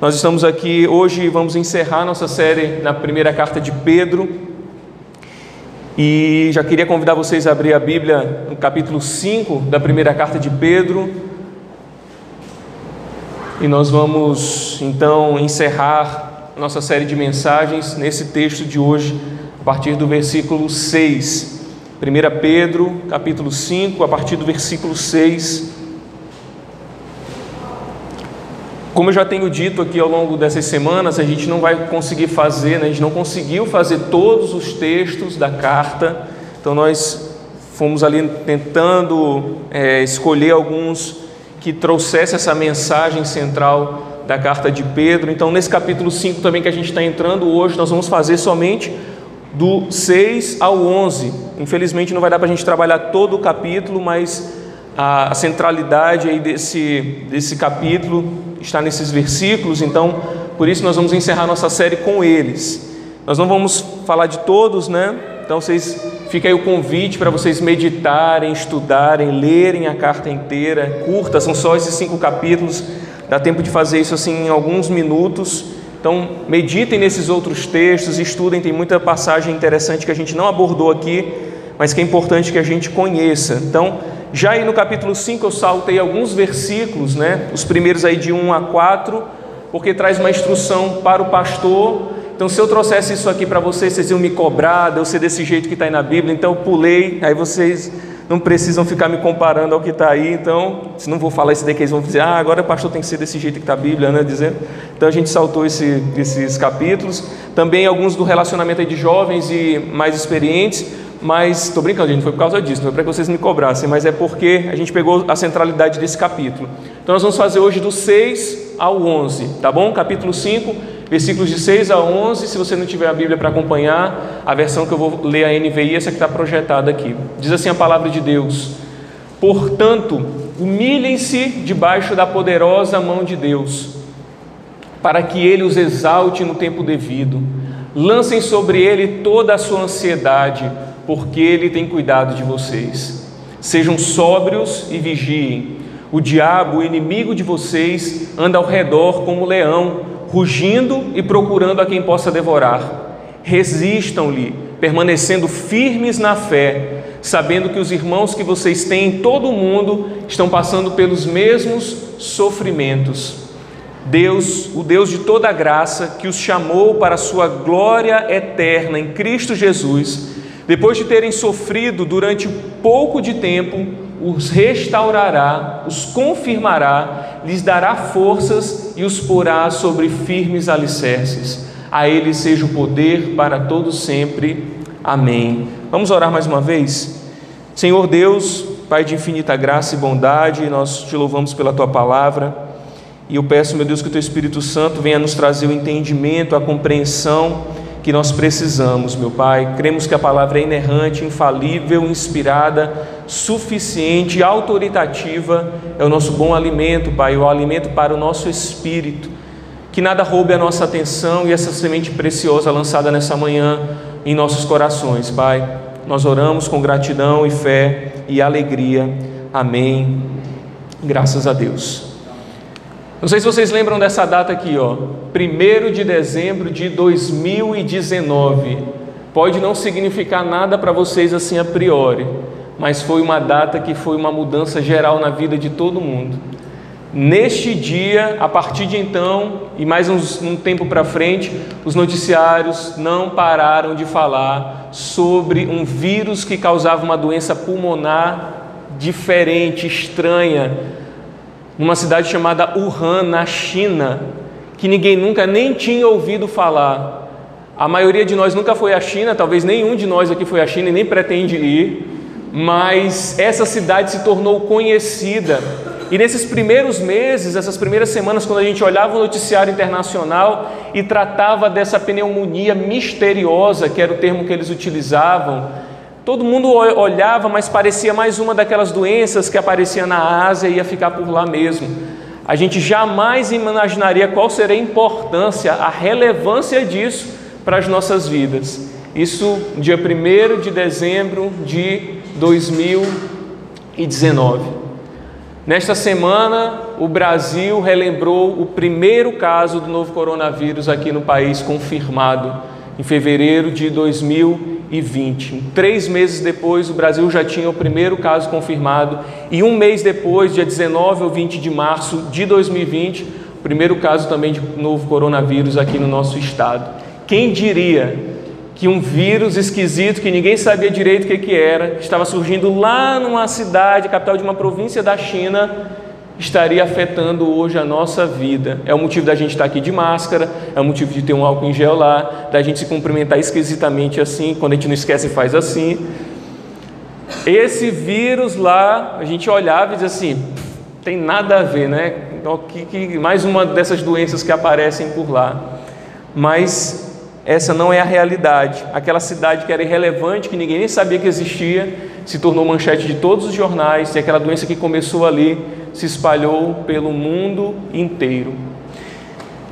Nós estamos aqui hoje e vamos encerrar nossa série na primeira carta de Pedro. E já queria convidar vocês a abrir a Bíblia no capítulo 5 da primeira carta de Pedro. E nós vamos então encerrar nossa série de mensagens nesse texto de hoje, a partir do versículo 6. 1 Pedro, capítulo 5, a partir do versículo 6. Como eu já tenho dito aqui ao longo dessas semanas, a gente não vai conseguir fazer, a gente não conseguiu fazer todos os textos da carta. Então nós fomos ali tentando escolher alguns que trouxessem essa mensagem central da carta de Pedro. Então nesse capítulo 5 também que a gente está entrando hoje, nós vamos fazer somente do 6 ao 11. Infelizmente não vai dar para a gente trabalhar todo o capítulo, mas a centralidade aí desse capítulo está nesses versículos. Então por isso nós vamos encerrar nossa série com eles. Nós não vamos falar de todos, Então fica aí o convite para vocês meditarem, estudarem, lerem a carta inteira. Curta, são só esses 5 capítulos, dá tempo de fazer isso assim em alguns minutos. Então meditem nesses outros textos, estudem, tem muita passagem interessante que a gente não abordou aqui, mas que é importante que a gente conheça. Então, já aí no capítulo 5 eu saltei alguns versículos, Os primeiros aí de 1 a 4, porque traz uma instrução para o pastor. Então se eu trouxesse isso aqui para vocês iam me cobrar, de eu ser desse jeito que está aí na Bíblia, então eu pulei, aí vocês não precisam ficar me comparando ao que está aí. Então, se não vou falar isso daí, que eles vão dizer, agora o pastor tem que ser desse jeito que está a Bíblia, dizendo. Então a gente saltou esses capítulos. Também alguns do relacionamento aí de jovens e mais experientes, mas estou brincando, gente, não foi por causa disso, não foi para que vocês me cobrassem, mas é porque a gente pegou a centralidade desse capítulo. Então nós vamos fazer hoje do 6 ao 11, tá bom? Capítulo 5, versículos de 6 a 11, se você não tiver a Bíblia para acompanhar, a versão que eu vou ler a NVI, essa que está projetada aqui. Diz assim a palavra de Deus: portanto, humilhem-se debaixo da poderosa mão de Deus, para que Ele os exalte no tempo devido. Lancem sobre Ele toda a sua ansiedade, porque Ele tem cuidado de vocês. Sejam sóbrios e vigiem. O diabo, o inimigo de vocês, anda ao redor como leão, rugindo e procurando a quem possa devorar. Resistam-lhe, permanecendo firmes na fé, sabendo que os irmãos que vocês têm em todo o mundo estão passando pelos mesmos sofrimentos. Deus, o Deus de toda graça, que os chamou para a sua glória eterna em Cristo Jesus, depois de terem sofrido durante pouco de tempo, os restaurará, os confirmará, lhes dará forças e os porá sobre firmes alicerces. A Ele seja o poder para todos sempre. Amém. Vamos orar mais uma vez? Senhor Deus, Pai de infinita graça e bondade, nós te louvamos pela Tua palavra, e eu peço, meu Deus, que o Teu Espírito Santo venha nos trazer o entendimento, a compreensão que nós precisamos, meu Pai. Cremos que a palavra é inerrante, infalível, inspirada, suficiente, autoritativa, é o nosso bom alimento, Pai, o alimento para o nosso espírito. Que nada roube a nossa atenção e essa semente preciosa lançada nessa manhã em nossos corações, Pai. Nós oramos com gratidão e fé e alegria. Amém. Graças a Deus. Não sei se vocês lembram dessa data aqui, 1º de dezembro de 2019. Pode não significar nada para vocês assim a priori, mas foi uma data que foi uma mudança geral na vida de todo mundo. Neste dia, a partir de então, e mais um tempo para frente, os noticiários não pararam de falar sobre um vírus que causava uma doença pulmonar diferente, estranha, numa cidade chamada Wuhan, na China, que ninguém nunca nem tinha ouvido falar. A maioria de nós nunca foi à China, talvez nenhum de nós aqui foi à China e nem pretende ir, mas essa cidade se tornou conhecida. E nesses primeiros meses, essas primeiras semanas, quando a gente olhava o noticiário internacional e tratava dessa pneumonia misteriosa, que era o termo que eles utilizavam, todo mundo olhava, mas parecia mais uma daquelas doenças que aparecia na Ásia e ia ficar por lá mesmo. A gente jamais imaginaria qual seria a importância, a relevância disso para as nossas vidas. Isso dia 1º de dezembro de 2019. Nesta semana, o Brasil relembrou o primeiro caso do novo coronavírus aqui no país, confirmado em fevereiro de 2020. 3 meses depois, o Brasil já tinha o primeiro caso confirmado e 1 mês depois, dia 19 ou 20 de março de 2020, o primeiro caso também de novo coronavírus aqui no nosso estado. Quem diria que um vírus esquisito, que ninguém sabia direito o que era, estava surgindo lá numa cidade, capital de uma província da China, estaria afetando hoje a nossa vida. É o motivo da gente estar aqui de máscara, é o motivo de ter um álcool em gel lá, da gente se cumprimentar esquisitamente assim, quando a gente não esquece faz assim. Esse vírus lá, a gente olhava e dizia assim, tem nada a ver, né? Então, mais uma dessas doenças que aparecem por lá. Mas essa não é a realidade. Aquela cidade que era irrelevante, que ninguém nem sabia que existia, se tornou manchete de todos os jornais, e aquela doença que começou ali se espalhou pelo mundo inteiro.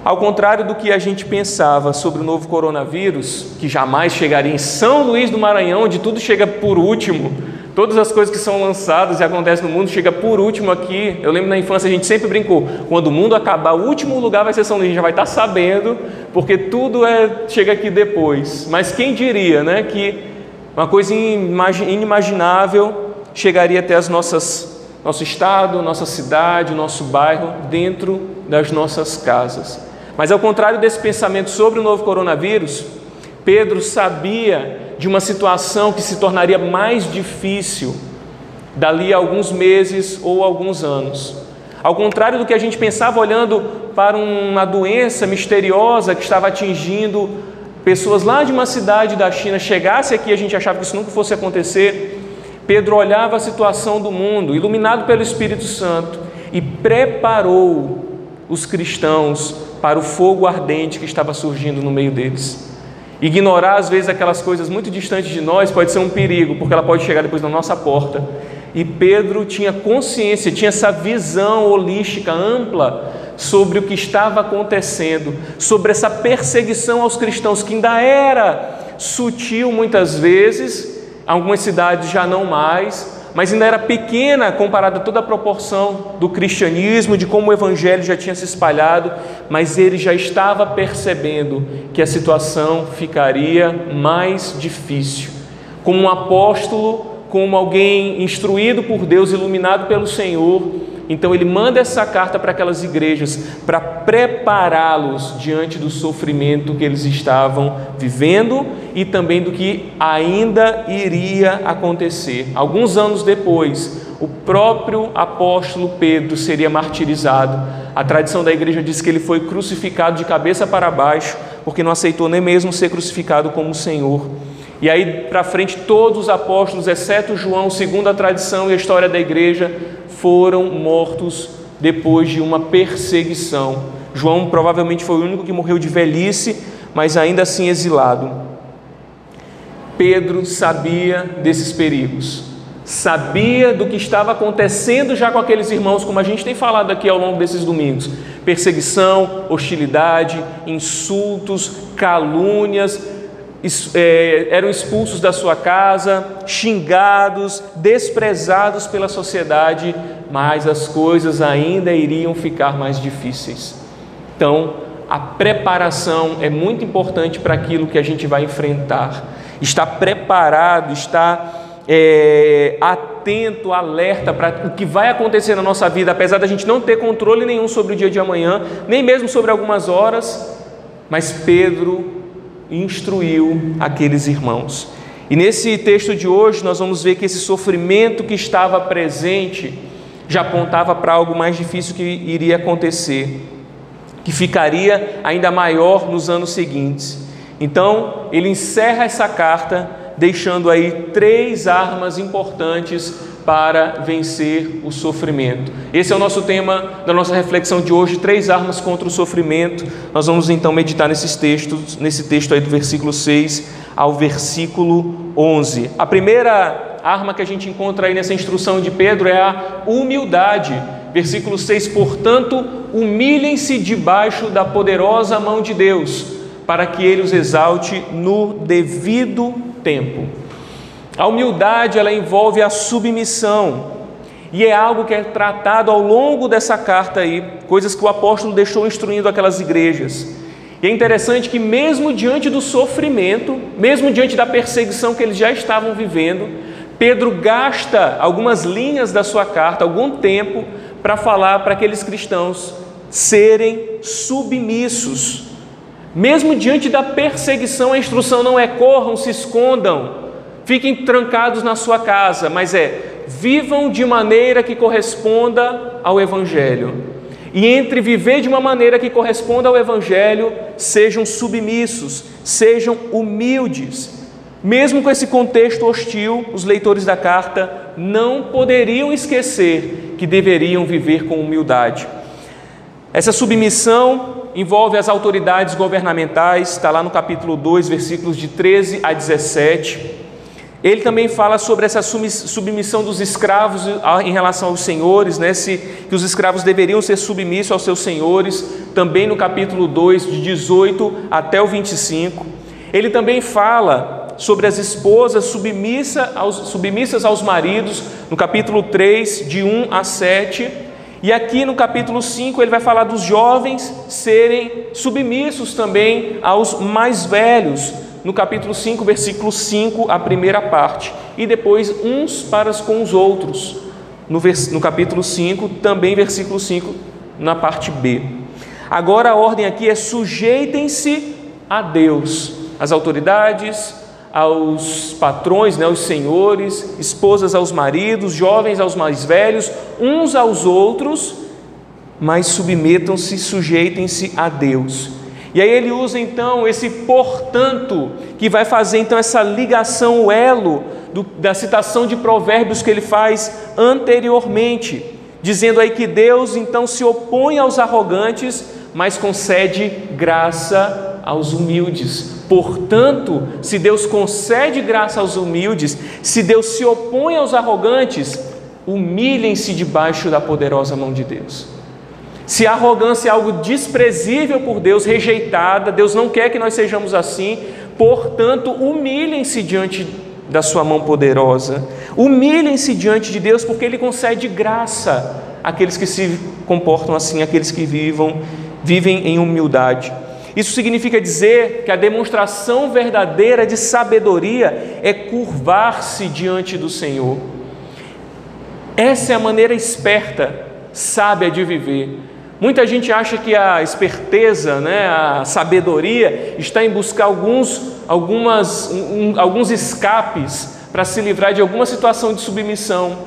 Ao contrário do que a gente pensava sobre o novo coronavírus, que jamais chegaria em São Luís do Maranhão, onde tudo chega por último, todas as coisas que são lançadas e acontecem no mundo chega por último aqui. Eu lembro na infância a gente sempre brincou, quando o mundo acabar, o último lugar vai ser São Luís, a gente já vai estar sabendo, porque tudo chega aqui depois. Mas quem diria, né, que uma coisa inimaginável chegaria até nosso estado, nossa cidade, nosso bairro, dentro das nossas casas. Mas ao contrário desse pensamento sobre o novo coronavírus, Pedro sabia de uma situação que se tornaria mais difícil dali a alguns meses ou alguns anos. Ao contrário do que a gente pensava olhando para uma doença misteriosa que estava atingindo pessoas lá de uma cidade da China, chegasse aqui, a gente achava que isso nunca fosse acontecer. Pedro olhava a situação do mundo, iluminado pelo Espírito Santo, e preparou os cristãos para o fogo ardente que estava surgindo no meio deles. Ignorar, às vezes, aquelas coisas muito distantes de nós pode ser um perigo, porque ela pode chegar depois na nossa porta. E Pedro tinha consciência, tinha essa visão holística, ampla, sobre o que estava acontecendo, sobre essa perseguição aos cristãos, que ainda era sutil muitas vezes, algumas cidades já não mais, mas ainda era pequena comparada a toda a proporção do cristianismo, de como o evangelho já tinha se espalhado, mas ele já estava percebendo que a situação ficaria mais difícil. Como um apóstolo, como alguém instruído por Deus, iluminado pelo Senhor, então ele manda essa carta para aquelas igrejas para prepará-los diante do sofrimento que eles estavam vivendo e também do que ainda iria acontecer. Alguns anos depois, o próprio apóstolo Pedro seria martirizado. A tradição da igreja diz que ele foi crucificado de cabeça para baixo, porque não aceitou nem mesmo ser crucificado como Senhor. E aí para frente todos os apóstolos, exceto João, segundo a tradição e a história da igreja, foram mortos depois de uma perseguição. João provavelmente foi o único que morreu de velhice, mas ainda assim exilado. Pedro sabia desses perigos, sabia do que estava acontecendo já com aqueles irmãos, como a gente tem falado aqui ao longo desses domingos: perseguição, hostilidade, insultos, calúnias, eram expulsos da sua casa, xingados, desprezados pela sociedade, mas as coisas ainda iriam ficar mais difíceis. Então, a preparação é muito importante para aquilo que a gente vai enfrentar. Estar preparado, estar atento, alerta para o que vai acontecer na nossa vida, apesar da gente não ter controle nenhum sobre o dia de amanhã, nem mesmo sobre algumas horas, mas Pedro instruiu aqueles irmãos. E nesse texto de hoje nós vamos ver que esse sofrimento que estava presente já apontava para algo mais difícil que iria acontecer, que ficaria ainda maior nos anos seguintes. Então ele encerra essa carta deixando aí 3 armas importantes para vencer o sofrimento. Esse é o nosso tema da nossa reflexão de hoje, 3 armas contra o sofrimento. Nós vamos então meditar nesse texto aí do versículo 6 ao versículo 11. A primeira arma que a gente encontra aí nessa instrução de Pedro é a humildade. Versículo 6, portanto, humilhem-se debaixo da poderosa mão de Deus, para que Ele os exalte no devido tempo. A humildade, ela envolve a submissão, E é algo que é tratado ao longo dessa carta aí, coisas que o apóstolo deixou instruindo aquelas igrejas. E é interessante que mesmo diante do sofrimento, mesmo diante da perseguição que eles já estavam vivendo, Pedro gasta algumas linhas da sua carta, algum tempo, para falar para aqueles cristãos serem submissos. Mesmo diante da perseguição, a instrução não é corram, se escondam, fiquem trancados na sua casa, mas vivam de maneira que corresponda ao Evangelho. E entre viver de uma maneira que corresponda ao Evangelho, sejam submissos, sejam humildes. Mesmo com esse contexto hostil, os leitores da carta não poderiam esquecer que deveriam viver com humildade. Essa submissão envolve as autoridades governamentais, está lá no capítulo 2, versículos de 13 a 17. Ele também fala sobre essa submissão dos escravos em relação aos senhores, que os escravos deveriam ser submissos aos seus senhores, também no capítulo 2, de 18 até o 25. Ele também fala sobre as esposas submissas aos maridos, no capítulo 3, de 1 a 7. E aqui no capítulo 5 ele vai falar dos jovens serem submissos também aos mais velhos, no capítulo 5, versículo 5, a primeira parte, e depois uns para com os outros, no capítulo 5, também versículo 5, na parte B. Agora a ordem aqui é sujeitem-se a Deus, as autoridades, aos patrões, aos senhores, esposas aos maridos, jovens aos mais velhos, uns aos outros, mas submetam-se, sujeitem-se a Deus. E aí ele usa então esse portanto, que vai fazer então essa ligação, o elo da citação de Provérbios que ele faz anteriormente, dizendo aí que Deus então se opõe aos arrogantes, mas concede graça aos humildes. Portanto, se Deus concede graça aos humildes, se Deus se opõe aos arrogantes, humilhem-se debaixo da poderosa mão de Deus. Se a arrogância é algo desprezível por Deus, rejeitada, Deus não quer que nós sejamos assim, portanto, humilhem-se diante da sua mão poderosa, humilhem-se diante de Deus, porque Ele concede graça àqueles que se comportam assim, àqueles que vivem em humildade. Isso significa dizer que a demonstração verdadeira de sabedoria é curvar-se diante do Senhor. Essa é a maneira esperta, sábia de viver. Muita gente acha que a esperteza, a sabedoria está em buscar alguns escapes para se livrar de alguma situação de submissão.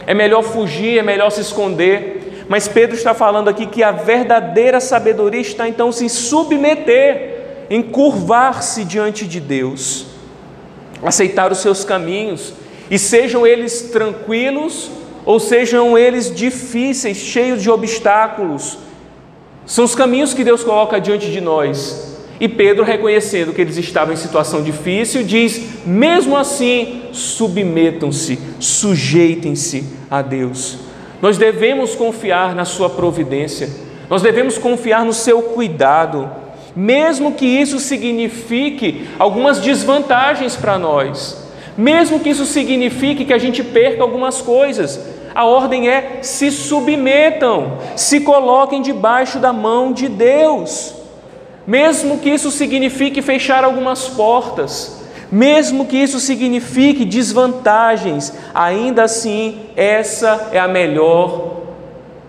É melhor fugir, é melhor se esconder. Mas Pedro está falando aqui que a verdadeira sabedoria está então em se submeter, em curvar-se diante de Deus, aceitar os seus caminhos, e sejam eles tranquilos ou sejam eles difíceis, cheios de obstáculos, são os caminhos que Deus coloca diante de nós. E Pedro, reconhecendo que eles estavam em situação difícil, diz: mesmo assim, submetam-se, sujeitem-se a Deus. Nós devemos confiar na sua providência, nós devemos confiar no seu cuidado, mesmo que isso signifique algumas desvantagens para nós, mesmo que isso signifique que a gente perca algumas coisas. A ordem é: se submetam, se coloquem debaixo da mão de Deus, mesmo que isso signifique fechar algumas portas, mesmo que isso signifique desvantagens, ainda assim, essa é a melhor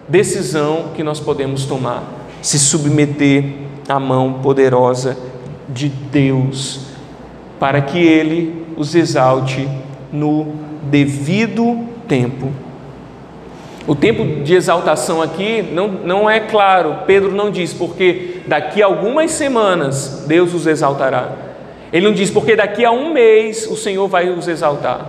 decisão que nós podemos tomar: se submeter à mão poderosa de Deus, para que Ele os exalte no devido tempo. O tempo de exaltação aqui não é claro. Pedro não diz porque daqui a algumas semanas Deus os exaltará. Ele não diz porque daqui a um mês o Senhor vai os exaltar,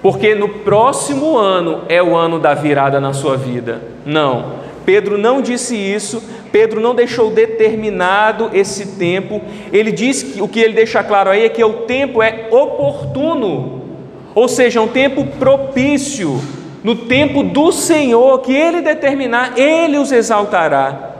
porque no próximo ano é o ano da virada na sua vida. Não, Pedro não disse isso. Pedro não deixou determinado esse tempo. Ele diz que o que ele deixa claro aí é que o tempo é oportuno, ou seja, um tempo propício. No tempo do Senhor que Ele determinar, Ele os exaltará.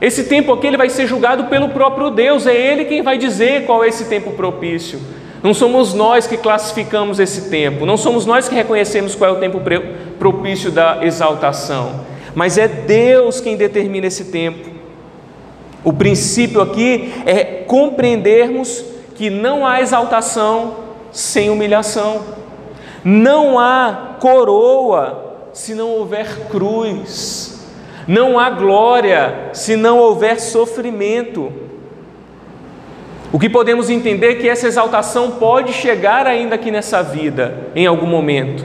Esse tempo aqui ele vai ser julgado pelo próprio Deus, é Ele quem vai dizer qual é esse tempo propício. Não somos nós que classificamos esse tempo, não somos nós que reconhecemos qual é o tempo propício da exaltação, mas é Deus quem determina esse tempo. O princípio aqui é compreendermos que não há exaltação sem humilhação, não há coroa se não houver cruz, não há glória se não houver sofrimento. O que podemos entender é que essa exaltação pode chegar ainda aqui nessa vida, em algum momento,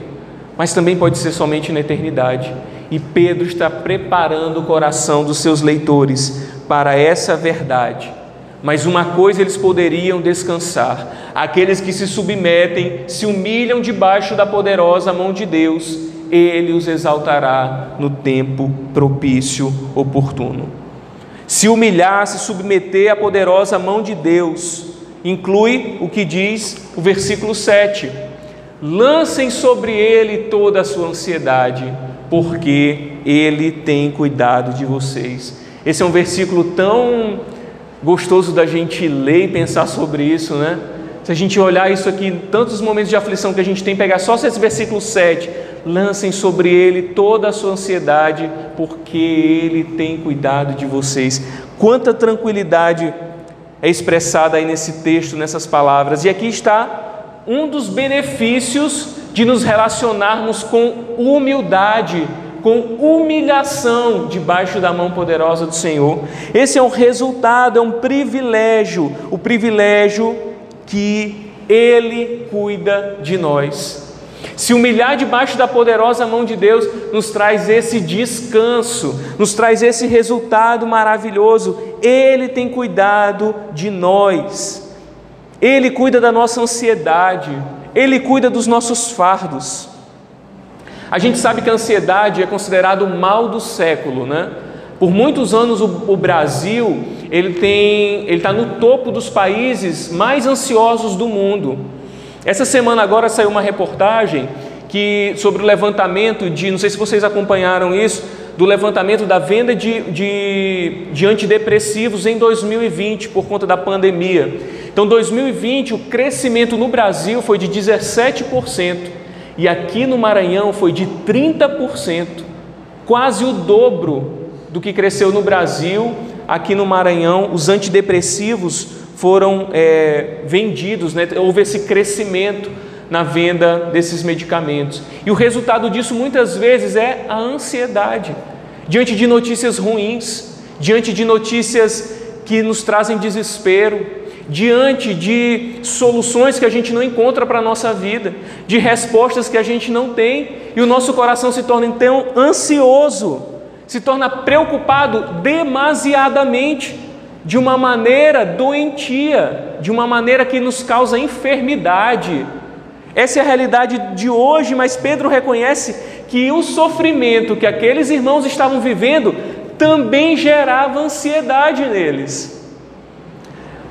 mas também pode ser somente na eternidade. E Pedro está preparando o coração dos seus leitores para essa verdade. Mas uma coisa eles poderiam descansar: aqueles que se submetem, se humilham debaixo da poderosa mão de Deus, Ele os exaltará no tempo propício, oportuno. Se humilhar, se submeter à poderosa mão de Deus, inclui o que diz o versículo 7. Lancem sobre Ele toda a sua ansiedade, porque Ele tem cuidado de vocês. Esse é um versículo tão gostoso da gente ler e pensar sobre isso, né? Se a gente olhar isso aqui, tantos momentos de aflição que a gente tem, pegar só esse versículo 7, lancem sobre Ele toda a sua ansiedade, porque Ele tem cuidado de vocês. Quanta tranquilidade é expressada aí nesse texto, nessas palavras. E aqui está um dos benefícios de nos relacionarmos com humildade, com humilhação debaixo da mão poderosa do Senhor. Esse é um resultado, é um privilégio, o privilégio que Ele cuida de nós. Se humilhar debaixo da poderosa mão de Deus nos traz esse descanso, nos traz esse resultado maravilhoso. Ele tem cuidado de nós, Ele cuida da nossa ansiedade, Ele cuida dos nossos fardos. A gente sabe que a ansiedade é considerado o mal do século, né? Por muitos anos o Brasil ele está no topo dos países mais ansiosos do mundo. Essa semana agora saiu uma reportagem sobre o levantamento não sei se vocês acompanharam isso, do levantamento da venda de antidepressivos em 2020 por conta da pandemia. Então, 2020 o crescimento no Brasil foi de 17%. E aqui no Maranhão foi de 30%, quase o dobro do que cresceu no Brasil. Aqui no Maranhão, os antidepressivos foram vendidos, né? Houve esse crescimento na venda desses medicamentos. E o resultado disso muitas vezes é a ansiedade, diante de notícias ruins, diante de notícias que nos trazem desespero, diante de soluções que a gente não encontra para a nossa vida, de respostas que a gente não tem, e o nosso coração se torna então ansioso, se torna preocupado demasiadamente, de uma maneira doentia, de uma maneira que nos causa enfermidade. Essa é a realidade de hoje, mas Pedro reconhece que o sofrimento que aqueles irmãos estavam vivendo também gerava ansiedade neles.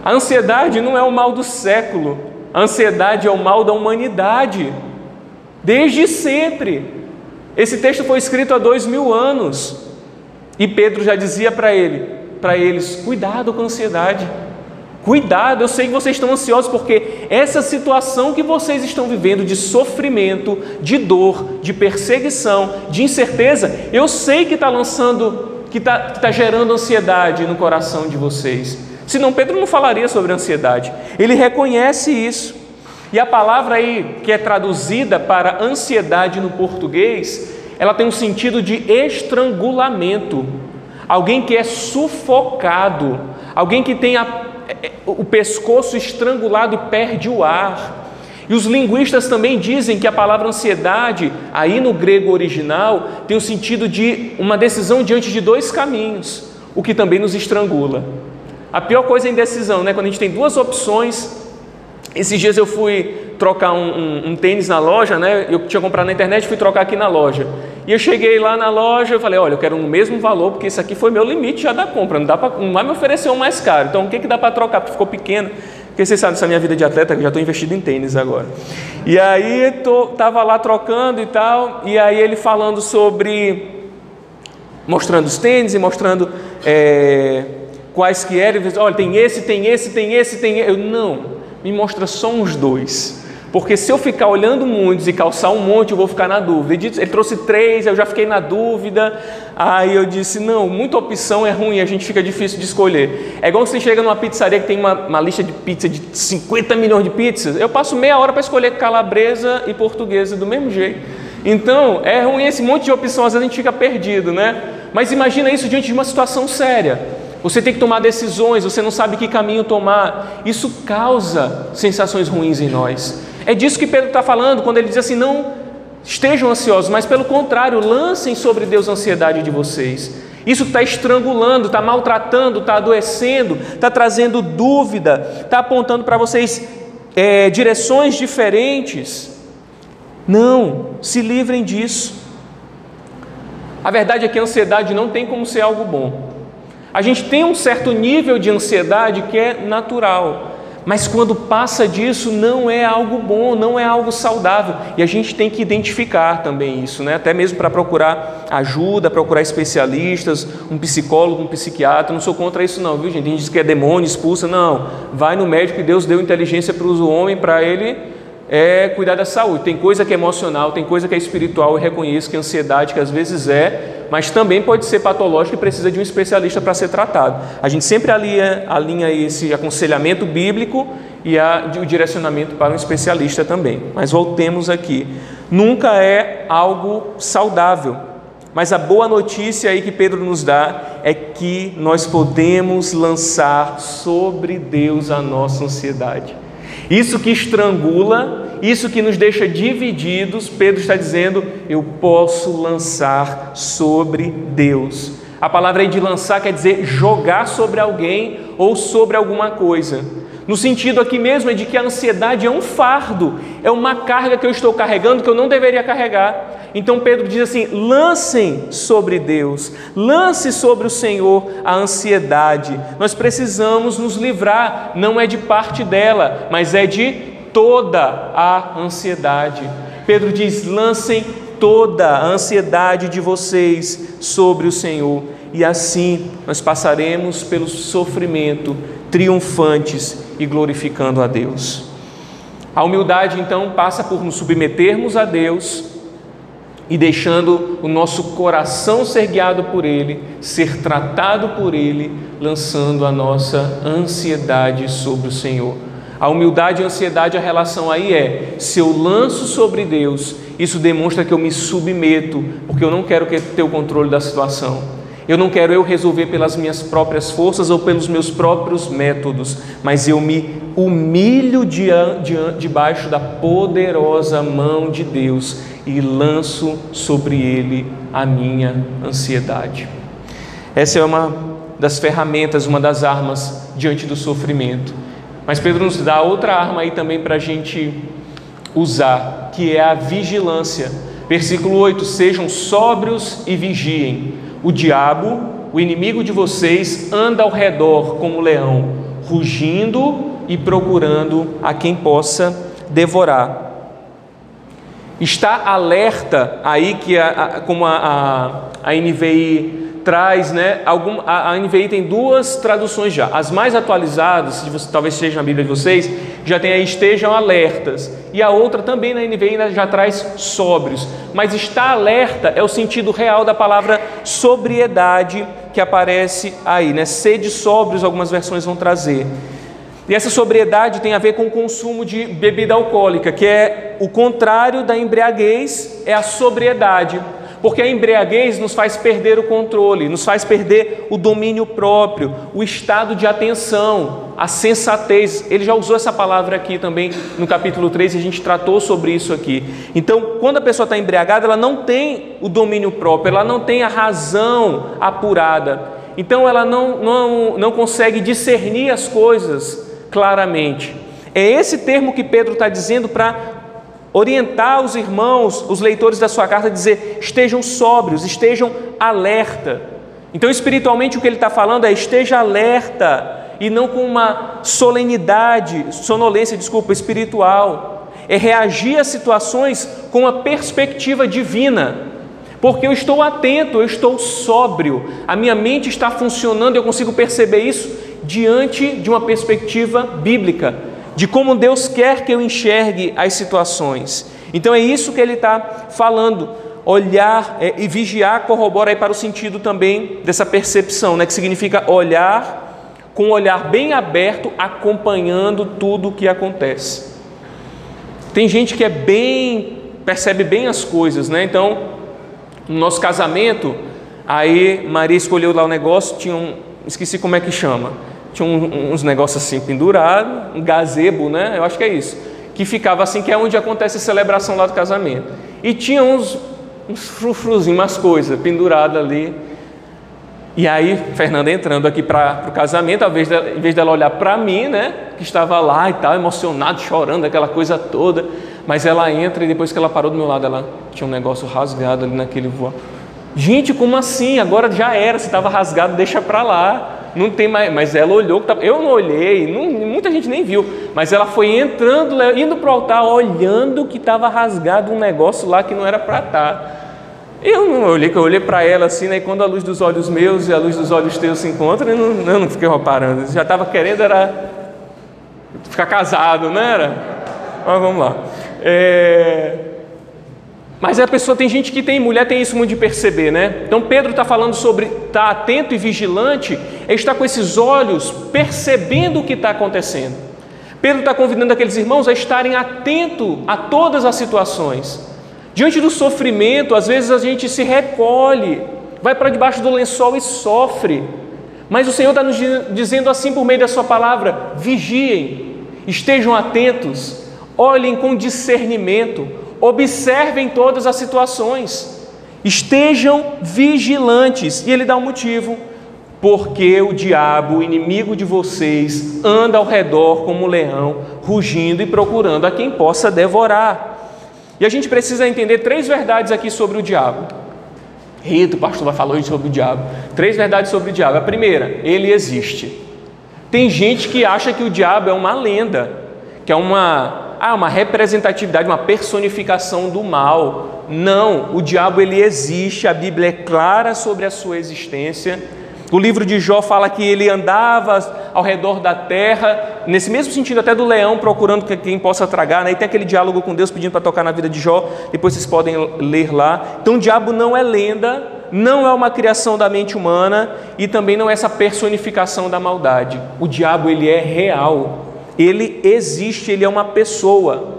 A ansiedade não é o mal do século, a ansiedade é o mal da humanidade, desde sempre. Esse texto foi escrito há 2000 anos, e Pedro já dizia para eles, cuidado com a ansiedade, cuidado, eu sei que vocês estão ansiosos, porque essa situação que vocês estão vivendo de sofrimento, de dor, de perseguição, de incerteza, eu sei que está gerando ansiedade no coração de vocês. Senão Pedro não falaria sobre ansiedade. Ele reconhece isso. E a palavra aí que é traduzida para ansiedade no português, ela tem um sentido de estrangulamento. Alguém que é sufocado, alguém que tem o pescoço estrangulado e perde o ar. E os linguistas também dizem que a palavra ansiedade, aí no grego original, tem o sentido de uma decisão diante de dois caminhos, o que também nos estrangula. A pior coisa é a indecisão, né? Quando a gente tem duas opções. Esses dias eu fui trocar um tênis na loja, né? Eu tinha comprado na internet, fui trocar aqui na loja. E eu cheguei lá na loja, eu falei, olha, eu quero o mesmo valor, porque isso aqui foi meu limite já da compra, não vai me oferecer um mais caro. Então, o que dá para trocar? Porque ficou pequeno. Porque vocês sabem, essa minha vida de atleta, eu já estou investido em tênis agora. E aí, estava lá trocando e tal, e aí ele falando mostrando os tênis e mostrando... quais que eram, olha, tem esse, eu não, me mostra só uns 2. Porque se eu ficar olhando muitos e calçar um monte, eu vou ficar na dúvida. Ele trouxe 3, eu já fiquei na dúvida. Aí eu disse, não, muita opção é ruim, a gente fica difícil de escolher. É igual você chega numa pizzaria que tem uma lista de pizza de 50 milhões de pizzas. Eu passo meia hora para escolher calabresa e portuguesa do mesmo jeito. Então, é ruim esse monte de opção, às vezes a gente fica perdido, né? Mas imagina isso diante de uma situação séria. Você tem que tomar decisões, você não sabe que caminho tomar. Isso causa sensações ruins em nós. É disso que Pedro está falando quando ele diz assim, não estejam ansiosos, mas pelo contrário, lancem sobre Deus a ansiedade de vocês. Isso está estrangulando, está maltratando, está adoecendo, está trazendo dúvida, está apontando para vocês direções diferentes. Não, se livrem disso. A verdade é que a ansiedade não tem como ser algo bom. A gente tem um certo nível de ansiedade que é natural, mas quando passa disso não é algo bom, não é algo saudável, e a gente tem que identificar também isso, né? Até mesmo para procurar ajuda, procurar especialistas, um psicólogo, um psiquiatra. Não sou contra isso não, viu gente? Tem gente que diz que é demônio, expulsa, não, vai no médico e Deus deu inteligência para o homem, para ele cuidar da saúde. Tem coisa que é emocional, tem coisa que é espiritual, eu reconheço que a ansiedade, que às vezes mas também pode ser patológico e precisa de um especialista para ser tratado. A gente sempre alinha esse aconselhamento bíblico e o direcionamento para um especialista também. Mas voltemos aqui. Nunca é algo saudável. Mas a boa notícia aí que Pedro nos dá é que nós podemos lançar sobre Deus a nossa ansiedade. Isso que estrangula, isso que nos deixa divididos, Pedro está dizendo, eu posso lançar sobre Deus. A palavra aí de lançar quer dizer jogar sobre alguém ou sobre alguma coisa. No sentido aqui mesmo é de que a ansiedade é um fardo, é uma carga que eu estou carregando que eu não deveria carregar. Então Pedro diz assim, lancem sobre Deus, lance sobre o Senhor a ansiedade. Nós precisamos nos livrar, não é de parte dela, mas é de toda a ansiedade. Pedro diz, lancem toda a ansiedade de vocês sobre o Senhor. E assim nós passaremos pelo sofrimento triunfantes e glorificando a Deus. A humildade então passa por nos submetermos a Deus e deixando o nosso coração ser guiado por Ele, ser tratado por Ele, lançando a nossa ansiedade sobre o Senhor. A humildade e a ansiedade, a relação aí se eu lanço sobre Deus, isso demonstra que eu me submeto, porque eu não quero ter o controle da situação. Eu não quero eu resolver pelas minhas próprias forças ou pelos meus próprios métodos, mas eu me humilho debaixo da poderosa mão de Deus e lanço sobre Ele a minha ansiedade. Essa é uma das ferramentas, uma das armas diante do sofrimento. Mas Pedro nos dá outra arma aí também para a gente usar, que é a vigilância. Versículo 8, sejam sóbrios e vigiem. O diabo, o inimigo de vocês, anda ao redor como leão, rugindo e procurando a quem possa devorar. Está alerta aí que como a NVI traz, né? A NVI tem duas traduções já. As mais atualizadas, talvez seja na Bíblia de vocês, já tem aí estejam alertas. E a outra também na NVI ainda já traz sóbrios. Mas está alerta é o sentido real da palavra sobriedade que aparece aí, né? Sede sóbrios, algumas versões vão trazer. E essa sobriedade tem a ver com o consumo de bebida alcoólica, que é o contrário da embriaguez, é a sobriedade. Porque a embriaguez nos faz perder o controle, nos faz perder o domínio próprio, o estado de atenção, a sensatez. Ele já usou essa palavra aqui também no capítulo 3 e a gente tratou sobre isso aqui. Então, quando a pessoa está embriagada, ela não tem o domínio próprio, ela não tem a razão apurada. Então, ela não consegue discernir as coisas claramente. É esse termo que Pedro está dizendo para orientar os irmãos, os leitores da sua carta, a dizer, estejam sóbrios, estejam alerta. Então, espiritualmente, o que ele está falando é, esteja alerta, e não com uma sonolência espiritual. É reagir a situações com uma perspectiva divina, porque eu estou atento, eu estou sóbrio, a minha mente está funcionando, eu consigo perceber isso diante de uma perspectiva bíblica. de como Deus quer que eu enxergue as situações. Então é isso que ele está falando. Olhar e vigiar corrobora aí para o sentido também dessa percepção, né? Que significa olhar com um olhar bem aberto, acompanhando tudo o que acontece. Tem gente que percebe bem as coisas, né? Então, no nosso casamento, aí Maria escolheu lá o negócio, esqueci como é que chama, tinha uns negócios assim pendurados, um gazebo, né? Eu acho que é isso, que ficava assim, que é onde acontece a celebração lá do casamento. E tinha uns frufruzinhos, umas coisas penduradas ali. E aí, Fernanda entrando aqui para o casamento, em vez dela olhar para mim, né, que estava lá e tal, emocionado, chorando, aquela coisa toda, mas ela entra e depois que ela parou do meu lado, ela tinha um negócio rasgado ali naquele voal. Gente, como assim? Agora já era, se estava rasgado, deixa para lá, não tem mais. Mas ela olhou, eu não olhei, muita gente nem viu, mas ela foi entrando, indo para o altar, olhando que estava rasgado um negócio lá que não era para estar. Eu olhei para ela assim, né? E quando a luz dos olhos meus e a luz dos olhos teus se encontram, eu não fiquei reparando. Eu já estava querendo ficar casado, não era? Mas vamos lá. Mas a pessoa, mulher tem isso muito de perceber, né? Então Pedro está falando sobre estar atento e vigilante, é estar com esses olhos percebendo o que está acontecendo. Pedro está convidando aqueles irmãos a estarem atentos a todas as situações. Diante do sofrimento, às vezes a gente se recolhe, vai para debaixo do lençol e sofre. Mas o Senhor está nos dizendo assim por meio da sua palavra: vigiem, estejam atentos, olhem com discernimento, observem todas as situações, estejam vigilantes. E ele dá um motivo: porque o diabo, o inimigo de vocês, anda ao redor como um leão, rugindo e procurando a quem possa devorar. E a gente precisa entender 3 verdades aqui sobre o diabo. Rito, o pastor vai falar sobre o diabo. 3 verdades sobre o diabo. A primeira, ele existe. Tem gente que acha que o diabo é uma lenda, que é uma representatividade, uma personificação do mal. Não, o diabo ele existe, a Bíblia é clara sobre a sua existência. O livro de Jó fala que ele andava ao redor da terra, nesse mesmo sentido até do leão, procurando quem possa tragar, né? E tem aquele diálogo com Deus pedindo para tocar na vida de Jó, depois vocês podem ler lá. Então o diabo não é lenda, não é uma criação da mente humana e também não é essa personificação da maldade. O diabo ele é real, ele existe, ele é uma pessoa.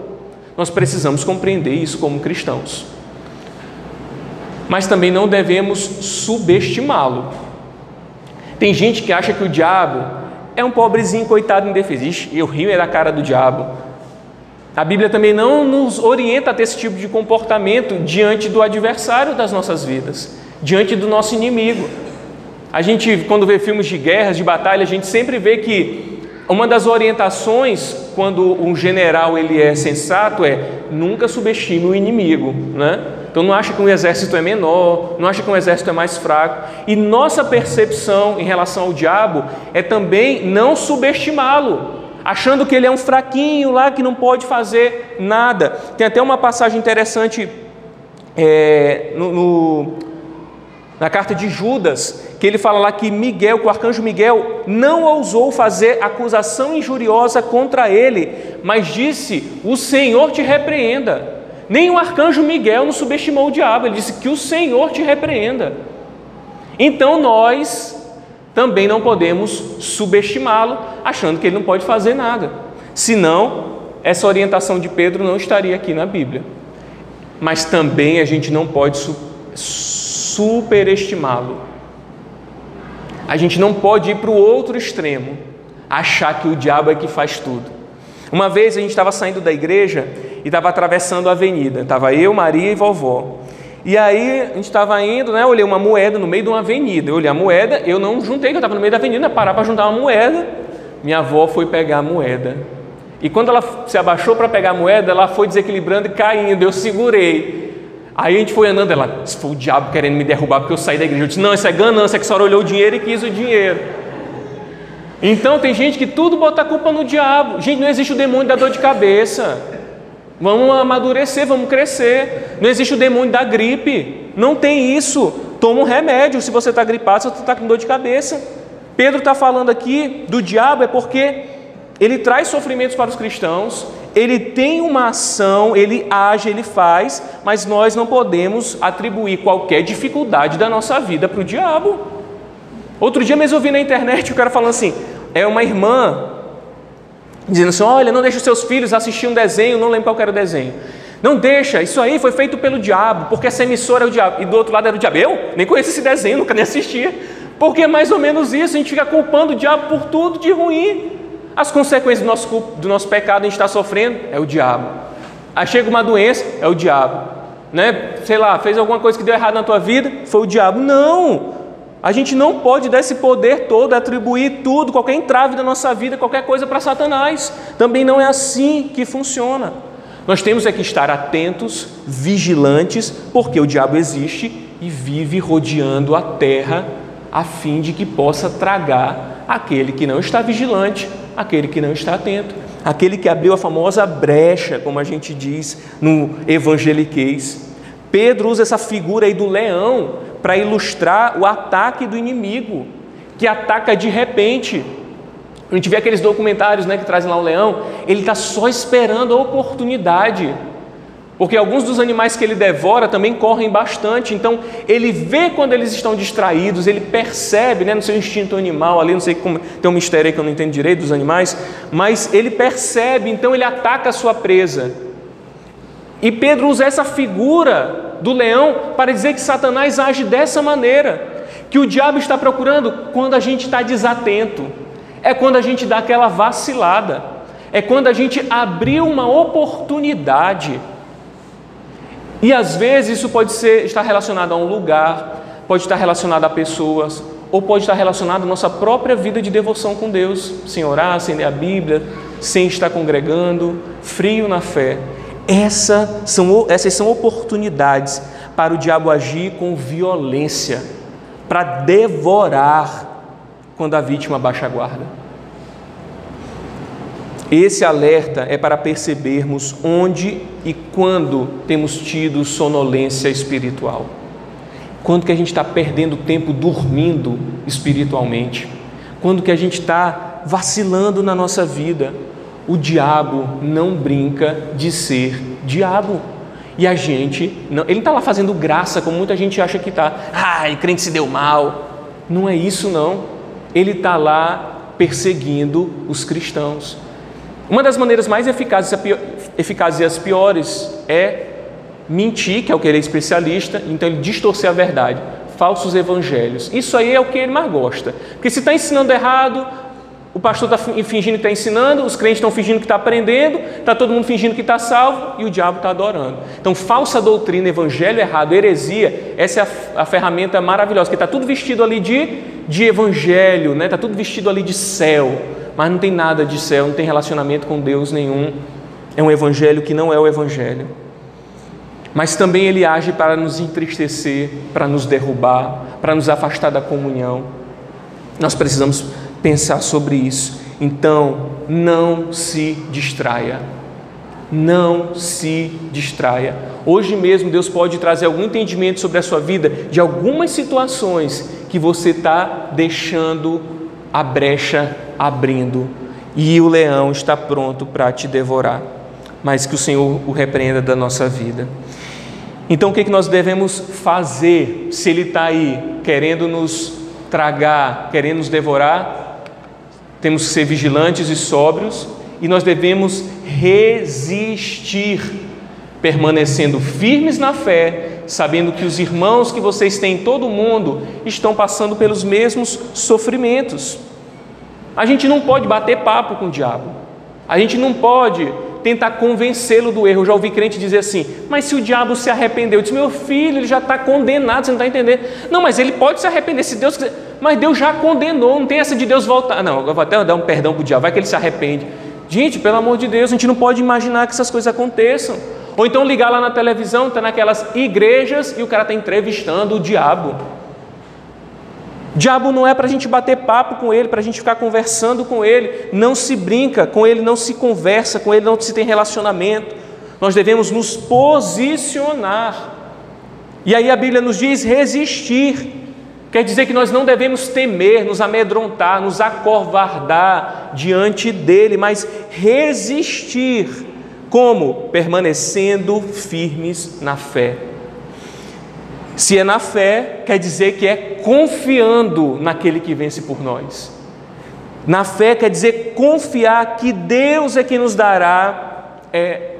Nós precisamos compreender isso como cristãos. Mas também não devemos subestimá-lo. Tem gente que acha que o diabo é um pobrezinho, coitado, indefeso. Ixi, eu rio é da cara do diabo. A Bíblia também não nos orienta a ter esse tipo de comportamento diante do adversário das nossas vidas, diante do nosso inimigo. A gente, quando vê filmes de guerras, de batalha, a gente sempre vê que uma das orientações, quando um general ele é sensato, é nunca subestime o inimigo, né? Então não acha que um exército é menor, não acha que um exército é mais fraco. E nossa percepção em relação ao diabo é também não subestimá-lo, achando que ele é um fraquinho lá que não pode fazer nada. Tem até uma passagem interessante na carta de Judas, que ele fala lá que Miguel, que o arcanjo Miguel não ousou fazer acusação injuriosa contra ele, mas disse: o Senhor te repreenda. Nem o arcanjo Miguel não subestimou o diabo, ele disse que o Senhor te repreenda. Então nós também não podemos subestimá-lo, achando que ele não pode fazer nada. Senão, essa orientação de Pedro não estaria aqui na Bíblia. Mas também a gente não pode superestimá-lo. A gente não pode ir para o outro extremo, achar que o diabo é que faz tudo. Uma vez a gente estava saindo da igreja e estava atravessando a avenida. Estava eu, Maria e vovó. E aí a gente estava indo, né? Eu olhei uma moeda no meio de uma avenida. Eu olhei a moeda, eu não juntei, que eu estava no meio da avenida, parar para juntar uma moeda. Minha avó foi pegar a moeda. E quando ela se abaixou para pegar a moeda, ela foi desequilibrando e caindo. Eu segurei. Aí a gente foi andando, ela, se foi o diabo querendo me derrubar porque eu saí da igreja. Eu disse: não, isso é ganância, é que a senhora olhou o dinheiro e quis o dinheiro. Então tem gente que tudo bota a culpa no diabo. Gente, não existe o demônio da dor de cabeça. Vamos amadurecer, vamos crescer. Não existe o demônio da gripe. Não tem isso. Toma um remédio se você está gripado, se você está com dor de cabeça. Pedro está falando aqui do diabo é porque ele traz sofrimentos para os cristãos, ele tem uma ação, ele age, ele faz, mas nós não podemos atribuir qualquer dificuldade da nossa vida para o diabo. Outro dia mesmo eu vi na internet o cara falando assim, é uma irmã dizendo assim, olha, não deixa os seus filhos assistir um desenho, não lembro qual era o desenho. Não deixa, isso aí foi feito pelo diabo, porque essa emissora é o diabo. E do outro lado era o diabo. Eu nem conheço esse desenho, nunca nem assistia. Porque é mais ou menos isso, a gente fica culpando o diabo por tudo de ruim. As consequências do nosso pecado a gente está sofrendo, é o diabo. Aí chega uma doença, é o diabo. Né? Sei lá, fez alguma coisa que deu errado na tua vida, foi o diabo. Não! A gente não pode dar esse poder todo, atribuir tudo, qualquer entrave da nossa vida, qualquer coisa para Satanás. Também não é assim que funciona. Nós temos é que estar atentos, vigilantes, porque o diabo existe e vive rodeando a terra a fim de que possa tragar aquele que não está vigilante, aquele que não está atento, aquele que abriu a famosa brecha, como a gente diz no evangeliquez. Pedro usa essa figura aí do leão para ilustrar o ataque do inimigo, que ataca de repente. A gente vê aqueles documentários, né, que trazem lá o leão, ele está só esperando a oportunidade, porque alguns dos animais que ele devora também correm bastante, então ele vê quando eles estão distraídos, ele percebe, né, no seu instinto animal ali, não sei como, tem um mistério aí que eu não entendo direito dos animais, mas ele percebe, então ele ataca a sua presa. E Pedro usa essa figura do leão para dizer que Satanás age dessa maneira, que o diabo está procurando quando a gente está desatento, é quando a gente dá aquela vacilada, é quando a gente abriu uma oportunidade. E às vezes isso pode estar relacionado a um lugar, pode estar relacionado a pessoas, ou pode estar relacionado à nossa própria vida de devoção com Deus, sem orar, sem ler a Bíblia, sem estar congregando, frio na fé. Essas são oportunidades para o diabo agir com violência, para devorar quando a vítima baixa a guarda. Esse alerta é para percebermos onde e quando temos tido sonolência espiritual. Quando que a gente está perdendo tempo dormindo espiritualmente. Quando que a gente está vacilando na nossa vida. O diabo não brinca de ser diabo. E a gente, não, ele não está lá fazendo graça, como muita gente acha que está. Ai, crente se deu mal. Não é isso não. Ele está lá perseguindo os cristãos. Uma das maneiras mais eficazes e as piores é mentir, que é o que ele é especialista, então ele distorcer a verdade, falsos evangelhos. Isso aí é o que ele mais gosta. Porque se está ensinando errado, o pastor está fingindo que está ensinando, os crentes estão fingindo que está aprendendo, está todo mundo fingindo que está salvo e o diabo está adorando. Então, falsa doutrina, evangelho errado, heresia, essa é a ferramenta maravilhosa, porque está tudo vestido ali de evangelho, né? Está tudo vestido ali de céu, mas não tem nada de céu, não tem relacionamento com Deus nenhum. É um evangelho que não é o evangelho. Mas também ele age para nos entristecer, para nos derrubar, para nos afastar da comunhão. Nós precisamos pensar sobre isso. Então, não se distraia. Não se distraia. Hoje mesmo Deus pode trazer algum entendimento sobre a sua vida, de algumas situações que você está deixando a brecha abrindo, e o leão está pronto para te devorar, mas que o Senhor o repreenda da nossa vida. Então o que nós devemos fazer se ele está aí querendo nos tragar, querendo nos devorar? Temos que ser vigilantes e sóbrios, e nós devemos resistir, permanecendo firmes na fé, sabendo que os irmãos que vocês têm em todo o mundo estão passando pelos mesmos sofrimentos. A gente não pode bater papo com o diabo, a gente não pode tentar convencê-lo do erro. Eu já ouvi crente dizer assim, mas se o diabo se arrependeu, eu disse, meu filho, ele já está condenado, você não está entendendo. Não, mas ele pode se arrepender se Deus quiser, mas Deus já condenou, não tem essa de Deus voltar. Não, eu vou até dar um perdão para o diabo, vai que ele se arrepende. Gente, pelo amor de Deus, a gente não pode imaginar que essas coisas aconteçam. Ou então ligar lá na televisão, está naquelas igrejas e o cara está entrevistando o diabo. Diabo não é para a gente bater papo com ele, para a gente ficar conversando com ele. Não se brinca com ele, não se conversa com ele, não se tem relacionamento. Nós devemos nos posicionar. E aí a Bíblia nos diz resistir. Quer dizer que nós não devemos temer, nos amedrontar, nos acovardar diante dele, mas resistir. Como? Permanecendo firmes na fé. Se é na fé, quer dizer que é confiando naquele que vence por nós. Na fé quer dizer confiar que Deus é quem nos dará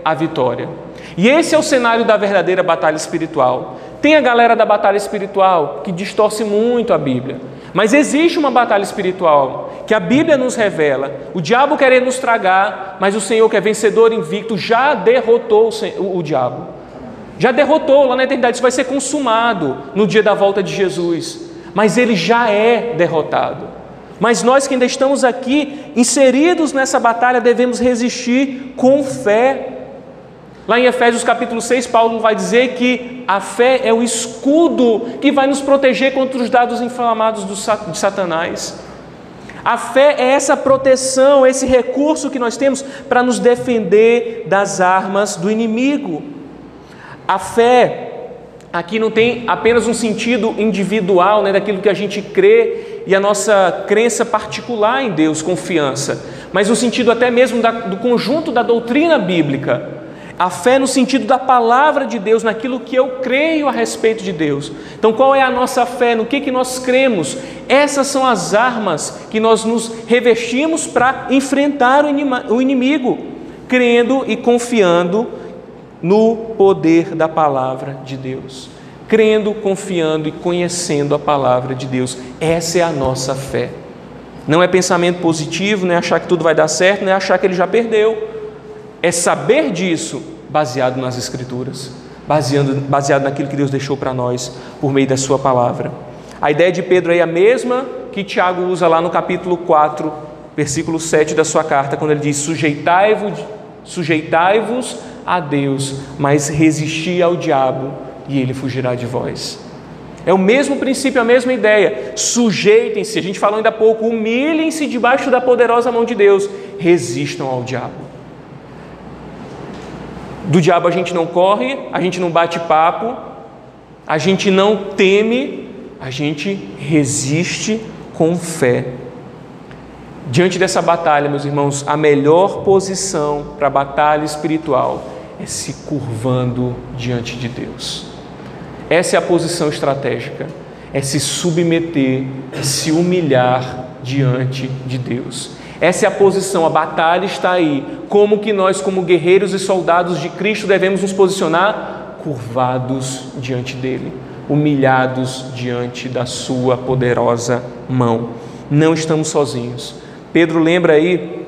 a vitória. E esse é o cenário da verdadeira batalha espiritual. Tem a galera da batalha espiritual que distorce muito a Bíblia, mas existe uma batalha espiritual que a Bíblia nos revela. O diabo quer nos tragar, mas o Senhor, que é vencedor invicto, já derrotou o diabo. Já derrotou lá na eternidade. Isso vai ser consumado no dia da volta de Jesus, mas ele já é derrotado. Mas nós que ainda estamos aqui inseridos nessa batalha devemos resistir com fé. Lá em Efésios capítulo 6, Paulo vai dizer que a fé é o escudo que vai nos proteger contra os dardos inflamados de Satanás. A fé é essa proteção, esse recurso que nós temos para nos defender das armas do inimigo. A fé aqui não tem apenas um sentido individual, daquilo que a gente crê e a nossa crença particular em Deus, confiança, mas no sentido até mesmo do conjunto da doutrina bíblica. A fé no sentido da palavra de Deus, naquilo que eu creio a respeito de Deus. Então, qual é a nossa fé? No que nós cremos? Essas são as armas que nós nos revestimos para enfrentar o inimigo, crendo e confiando no poder da palavra de Deus. Crendo, confiando e conhecendo a palavra de Deus. Essa é a nossa fé. Não é pensamento positivo, não é achar que tudo vai dar certo, não é achar que ele já perdeu. É saber disso baseado nas Escrituras, baseado naquilo que Deus deixou para nós por meio da sua palavra. A ideia de Pedro aí é a mesma que Tiago usa lá no capítulo 4, versículo 7 da sua carta, quando ele diz: sujeitai-vos a Deus, mas resisti ao diabo e ele fugirá de vós. É o mesmo princípio, a mesma ideia. Sujeitem-se, a gente falou ainda há pouco, humilhem-se debaixo da poderosa mão de Deus, resistam ao diabo. Do diabo a gente não corre, a gente não bate papo, a gente não teme, a gente resiste com fé. Diante dessa batalha, meus irmãos, a melhor posição para a batalha espiritual é se curvando diante de Deus. Essa é a posição estratégica, é se submeter, é se humilhar diante de Deus. Essa é a posição, a batalha está aí. Como que nós, como guerreiros e soldados de Cristo, devemos nos posicionar? Curvados diante dele, humilhados diante da sua poderosa mão. Não estamos sozinhos. Pedro lembra aí,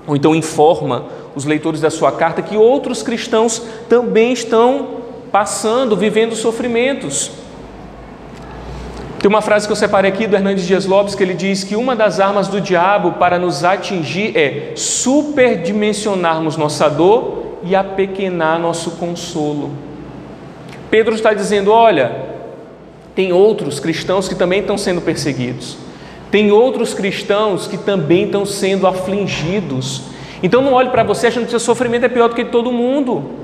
ou então informa os leitores da sua carta, que outros cristãos também estão passando, vivendo sofrimentos. Tem uma frase que eu separei aqui do Hernandes Dias Lopes, que ele diz que uma das armas do diabo para nos atingir é superdimensionarmos nossa dor e apequenar nosso consolo. Pedro está dizendo: olha, tem outros cristãos que também estão sendo perseguidos, tem outros cristãos que também estão sendo afligidos. Então não olhe para você achando que seu sofrimento é pior do que de todo mundo.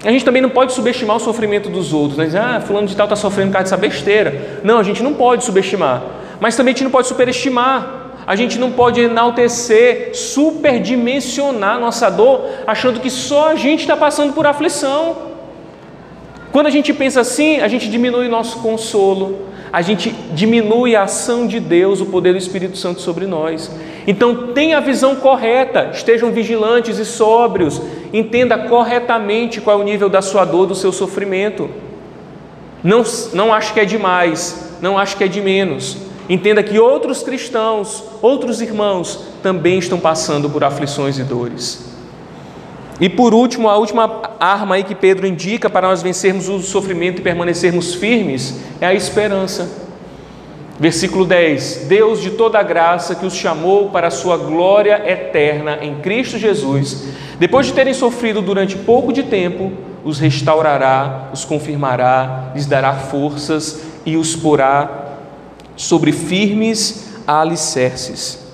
A gente também não pode subestimar o sofrimento dos outros, né? Fulano de tal está sofrendo por causa dessa besteira. Não, a gente não pode subestimar, mas também a gente não pode superestimar. A gente não pode enaltecer, superdimensionar nossa dor, achando que só a gente está passando por aflição. Quando a gente pensa assim, a gente diminui o nosso consolo, a gente diminui a ação de Deus, o poder do Espírito Santo sobre nós. Então tenha a visão correta, estejam vigilantes e sóbrios, entenda corretamente qual é o nível da sua dor, do seu sofrimento. Não ache que é demais, não ache que é de menos. Entenda que outros cristãos, outros irmãos também estão passando por aflições e dores. E por último, a última arma aí que Pedro indica para nós vencermos o sofrimento e permanecermos firmes é a esperança. Versículo 10: Deus de toda a graça, que os chamou para a sua glória eterna em Cristo Jesus, depois de terem sofrido durante pouco de tempo, os restaurará, os confirmará, lhes dará forças e os porá sobre firmes alicerces.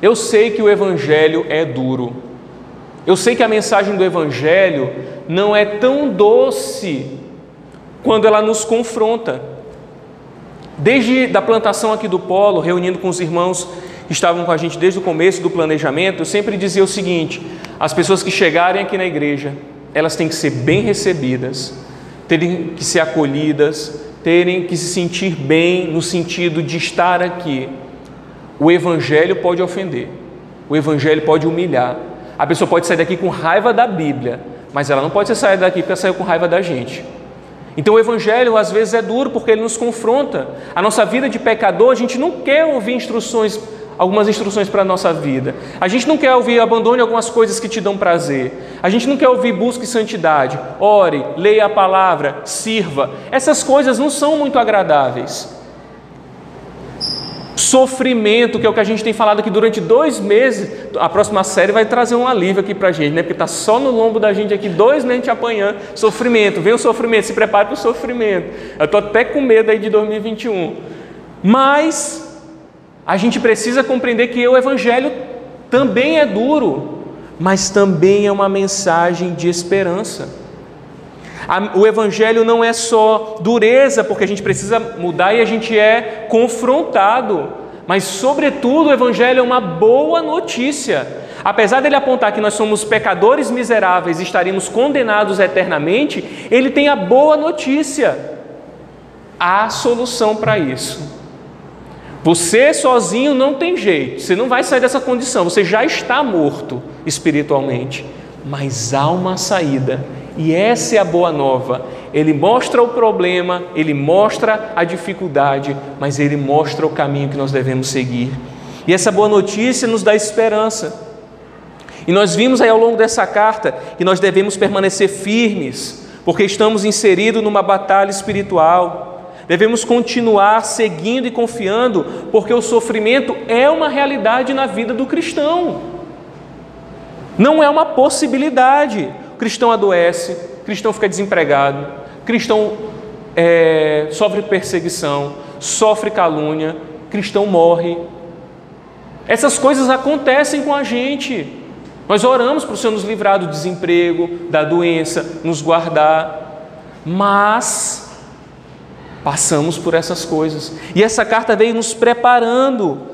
Eu sei que o Evangelho é duro. Eu sei que a mensagem do Evangelho não é tão doce quando ela nos confronta. Desde a plantação aqui do Polo, reunindo com os irmãos que estavam com a gente desde o começo do planejamento, eu sempre dizia o seguinte: as pessoas que chegarem aqui na igreja, elas têm que ser bem recebidas, terem que ser acolhidas, terem que se sentir bem no sentido de estar aqui. O Evangelho pode ofender, o Evangelho pode humilhar, a pessoa pode sair daqui com raiva da Bíblia, mas ela não pode sair daqui porque ela saiu com raiva da gente. Então o Evangelho às vezes é duro porque ele nos confronta. A nossa vida de pecador, a gente não quer ouvir algumas instruções para a nossa vida. A gente não quer ouvir abandone algumas coisas que te dão prazer. A gente não quer ouvir busque santidade, ore, leia a palavra, sirva. Essas coisas não são muito agradáveis. Sofrimento, que é o que a gente tem falado aqui durante 2 meses, a próxima série vai trazer um alívio aqui para a gente, né? Porque está só no lombo da gente aqui, 2 meses apanhando, sofrimento, vem o sofrimento, se prepare para o sofrimento. Eu estou até com medo aí de 2021. Mas a gente precisa compreender que o Evangelho também é duro, mas também é uma mensagem de esperança. O Evangelho não é só dureza, porque a gente precisa mudar e a gente é confrontado, mas sobretudo o Evangelho é uma boa notícia. Apesar dele apontar que nós somos pecadores miseráveis e estaríamos condenados eternamente, ele tem a boa notícia: há solução para isso. Você sozinho não tem jeito, você não vai sair dessa condição, você já está morto espiritualmente, mas há uma saída. E essa é a boa nova. Ele mostra o problema, ele mostra a dificuldade, mas ele mostra o caminho que nós devemos seguir. E essa boa notícia nos dá esperança. E nós vimos aí ao longo dessa carta que nós devemos permanecer firmes, porque estamos inseridos numa batalha espiritual. Devemos continuar seguindo e confiando, porque o sofrimento é uma realidade na vida do cristão. Não é uma possibilidade. O cristão adoece, o cristão fica desempregado, o cristão sofre perseguição, sofre calúnia, o cristão morre. Essas coisas acontecem com a gente. Nós oramos para o Senhor nos livrar do desemprego, da doença, nos guardar, mas passamos por essas coisas. E essa carta veio nos preparando,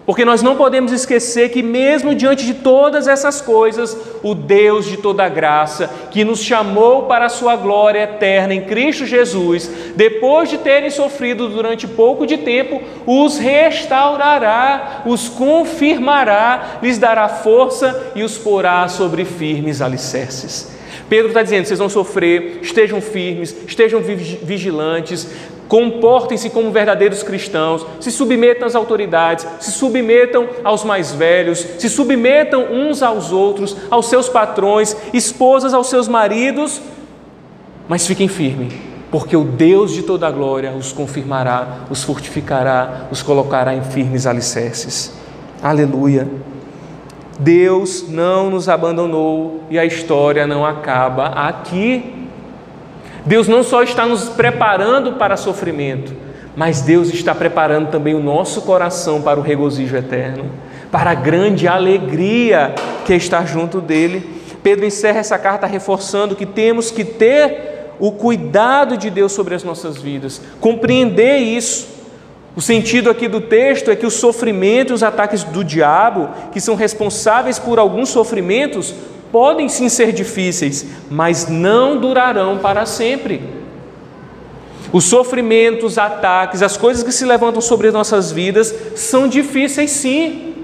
porque nós não podemos esquecer que mesmo diante de todas essas coisas, o Deus de toda graça, que nos chamou para a sua glória eterna em Cristo Jesus, depois de terem sofrido durante pouco de tempo, os restaurará, os confirmará, lhes dará força e os porá sobre firmes alicerces. Pedro está dizendo: vocês vão sofrer, estejam firmes, estejam vigilantes, comportem-se como verdadeiros cristãos, se submetam às autoridades, se submetam aos mais velhos, se submetam uns aos outros, aos seus patrões, esposas aos seus maridos, mas fiquem firmes, porque o Deus de toda a glória os confirmará, os fortificará, os colocará em firmes alicerces. Aleluia! Deus não nos abandonou e a história não acaba aqui. Deus não só está nos preparando para sofrimento, mas Deus está preparando também o nosso coração para o regozijo eterno, para a grande alegria que é estar junto dele. Pedro encerra essa carta reforçando que temos que ter o cuidado de Deus sobre as nossas vidas, compreender isso. O sentido aqui do texto é que os sofrimentos e os ataques do diabo, que são responsáveis por alguns sofrimentos, podem sim ser difíceis, mas não durarão para sempre. Os sofrimentos, os ataques, as coisas que se levantam sobre as nossas vidas são difíceis sim.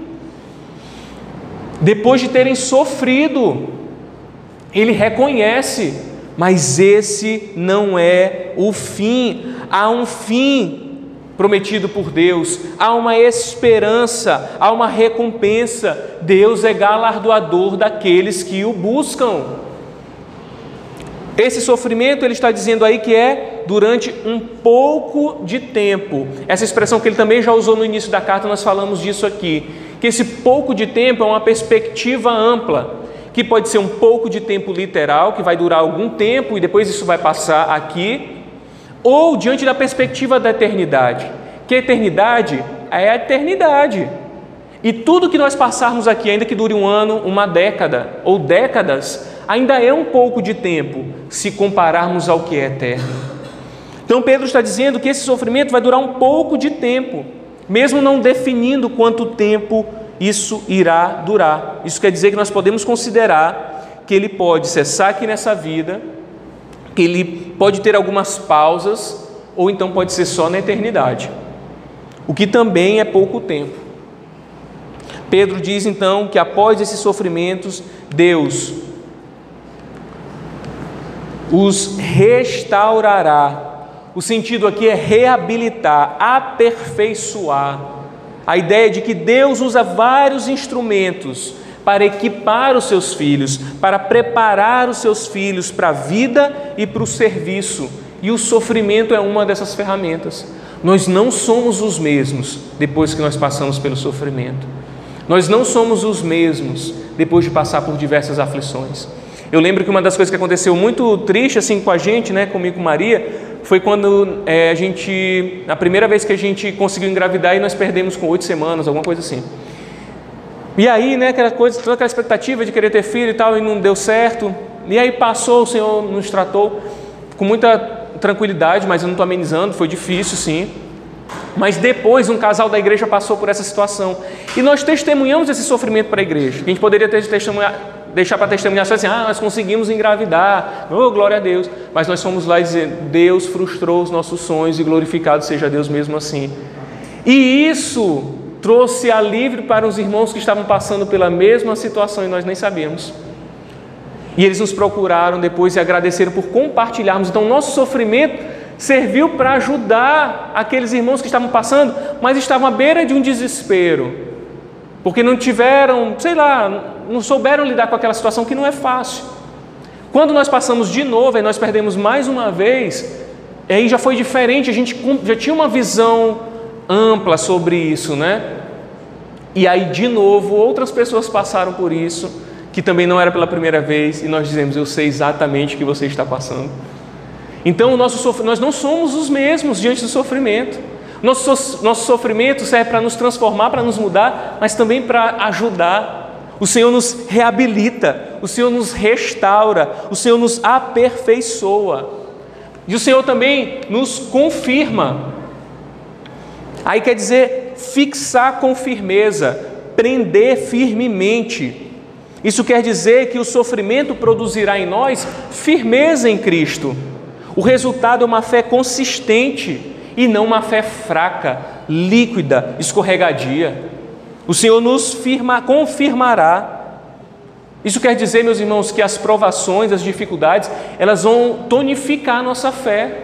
Depois de terem sofrido, ele reconhece, mas esse não é o fim. Há um fim prometido por Deus, há uma esperança, há uma recompensa. Deus é galardoador daqueles que o buscam. Esse sofrimento, ele está dizendo aí que é durante um pouco de tempo. Essa expressão que ele também já usou no início da carta, nós falamos disso aqui, que esse pouco de tempo é uma perspectiva ampla, que pode ser um pouco de tempo literal, que vai durar algum tempo e depois isso vai passar aqui, ou diante da perspectiva da eternidade, que a eternidade é a eternidade. E tudo que nós passarmos aqui, ainda que dure um ano, uma década ou décadas, ainda é um pouco de tempo, se compararmos ao que é eterno. Então Pedro está dizendo que esse sofrimento vai durar um pouco de tempo, mesmo não definindo quanto tempo isso irá durar. Isso quer dizer que nós podemos considerar que ele pode cessar aqui nessa vida, que ele pode ter algumas pausas, ou então pode ser só na eternidade, o que também é pouco tempo. Pedro diz então que após esses sofrimentos, Deus os restaurará. O sentido aqui é reabilitar, aperfeiçoar. A ideia de que Deus usa vários instrumentos para equipar os seus filhos, para preparar os seus filhos para a vida e para o serviço. E o sofrimento é uma dessas ferramentas. Nós não somos os mesmos depois que nós passamos pelo sofrimento. Nós não somos os mesmos depois de passar por diversas aflições. Eu lembro que uma das coisas que aconteceu muito triste assim com a gente, comigo e com Maria, foi quando a primeira vez que a gente conseguiu engravidar e nós perdemos com 8 semanas, alguma coisa assim. E aí, aquela coisa, toda aquela expectativa de querer ter filho e tal, e não deu certo. E aí passou, o Senhor nos tratou com muita tranquilidade, mas eu não estou amenizando, foi difícil sim. Mas depois um casal da igreja passou por essa situação. E nós testemunhamos esse sofrimento para a igreja. A gente poderia deixar para testemunhar só assim, nós conseguimos engravidar, glória a Deus. Mas nós fomos lá e dizer, Deus frustrou os nossos sonhos e glorificado seja Deus mesmo assim. E isso trouxe alívio para os irmãos que estavam passando pela mesma situação e nós nem sabíamos. E eles nos procuraram depois e agradeceram por compartilharmos. Então, nosso sofrimento serviu para ajudar aqueles irmãos que estavam passando, mas estavam à beira de um desespero, porque não tiveram, não souberam lidar com aquela situação que não é fácil. Quando nós passamos de novo e nós perdemos mais uma vez, aí já foi diferente, a gente já tinha uma visão ampla sobre isso, E aí de novo outras pessoas passaram por isso, que também não era pela primeira vez, e nós dizemos, eu sei exatamente o que você está passando. Então nós não somos os mesmos diante do sofrimento. Nosso sofrimento serve para nos transformar, para nos mudar, mas também para ajudar. O Senhor nos reabilita, o Senhor nos restaura, o Senhor nos aperfeiçoa. E o Senhor também nos confirma. Aí quer dizer fixar com firmeza, prender firmemente. Isso quer dizer que o sofrimento produzirá em nós firmeza em Cristo. O resultado é uma fé consistente e não uma fé fraca, líquida, escorregadia. O Senhor nos confirmará. Isso quer dizer, meus irmãos, que as provações, as dificuldades, elas vão tonificar a nossa fé.